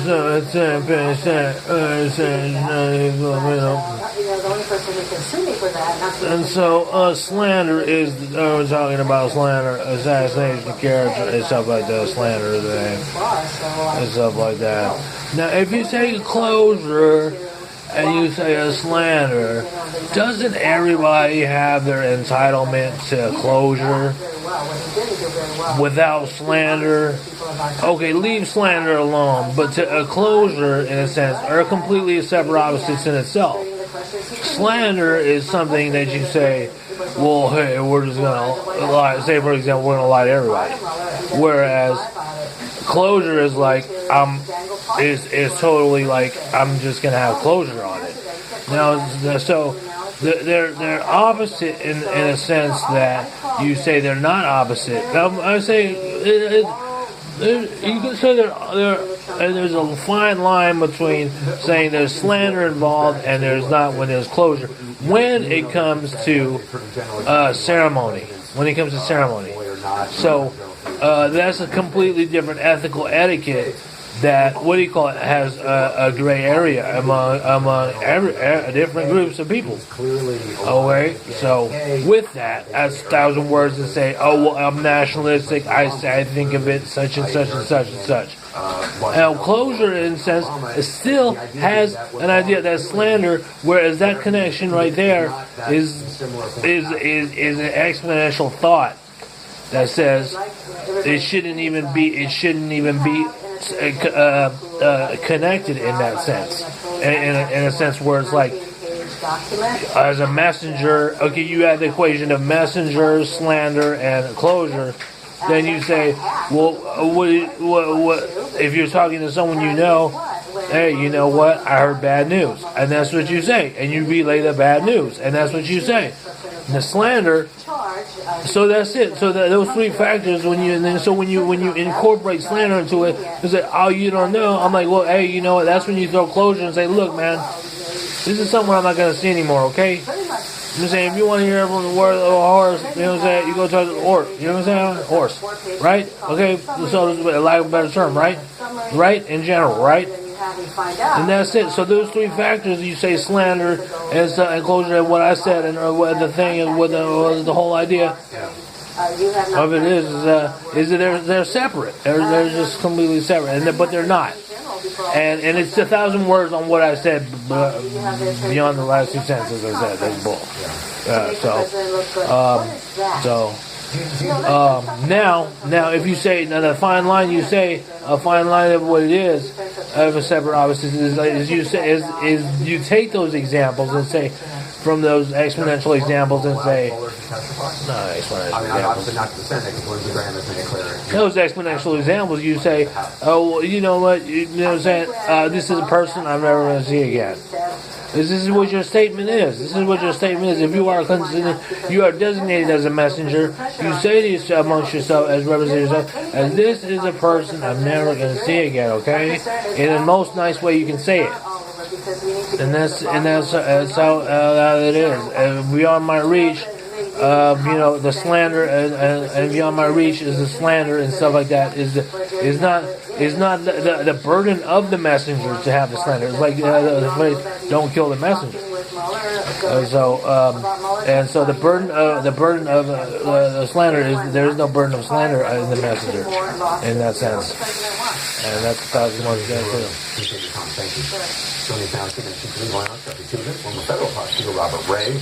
And so, slander is, we're talking about slander, assassination of character, and stuff like that, slander and stuff like that. Now, if you say closure, and you say a slander, doesn't everybody have their entitlement to closure without slander? Okay, leave slander alone, but to a closure, in a sense, are completely separate opposites in itself. Slander is something that you say, well, hey, we're just gonna lie. Say, for example, we're gonna lie to everybody. Whereas closure is like, is totally like, I'm just gonna have closure on it. Now, so they're opposite in a sense that you say they're not opposite. Now, I say you can say there's a fine line between saying there's slander involved and there's not when there's closure. When it comes to ceremony, so that's a completely different ethical etiquette. That has a gray area among different groups of people. Okay, so with that, as 1,000 words to say, oh well, I'm nationalistic. I think of it such and such and such and such. Now, closure, in a sense, still has an idea that slander, whereas that connection right there is an exponential thought that says it shouldn't even be connected in that sense, in a sense where it's like, as a messenger, okay, you add the equation of messenger, slander, and closure, then you say, well, what if you're talking to someone you know, hey, you know what, I heard bad news, and that's what you say, and you relay the bad news, and that's what you say. The slander, so that's it. So those three factors, when you incorporate slander into it, you say, oh, you don't know. I'm like, well, hey, you know what? That's when you throw closure and say, look, man, this is something I'm not going to see anymore. Okay? I'm saying, if you want to hear everyone the word of a horse, you know what I'm saying? You go talk to the horse. You know what I'm saying? Horse, right? Okay. So, lack of a better term, right? Right in general, right? And that's it. So those three factors, you say slander and closure, and what I said, and what the thing, and what the whole idea of it is that they're separate. They're just completely separate, but they're not. And it's 1,000 words on what I said beyond the last two sentences I said. That's bull. Now, if you say the fine line, you say a fine line of what it is of a separate opposite is you take those examples and say from those exponential examples and say those exponential examples. You say, oh, well, you know what? You know what I'm saying? This is a person I'm never going to see again. This is what your statement is. If you are designated as a messenger, you say this amongst yourself as representing yourself, as this is a person I'm never going to see again. Okay, in the most nice way you can say it, and that's how it is. And beyond my reach, the slander and beyond my reach is the slander and stuff like that is not the burden of the messenger to have the slander. It's like the phrase, "Don't kill the messenger." So the burden of the slander is there is no burden of slander in the messenger in that sense, and that's 1,000 words again too. Thank you. Tony Fauci mentioned going on 2 minutes. Former federal prosecutor Robert Ray.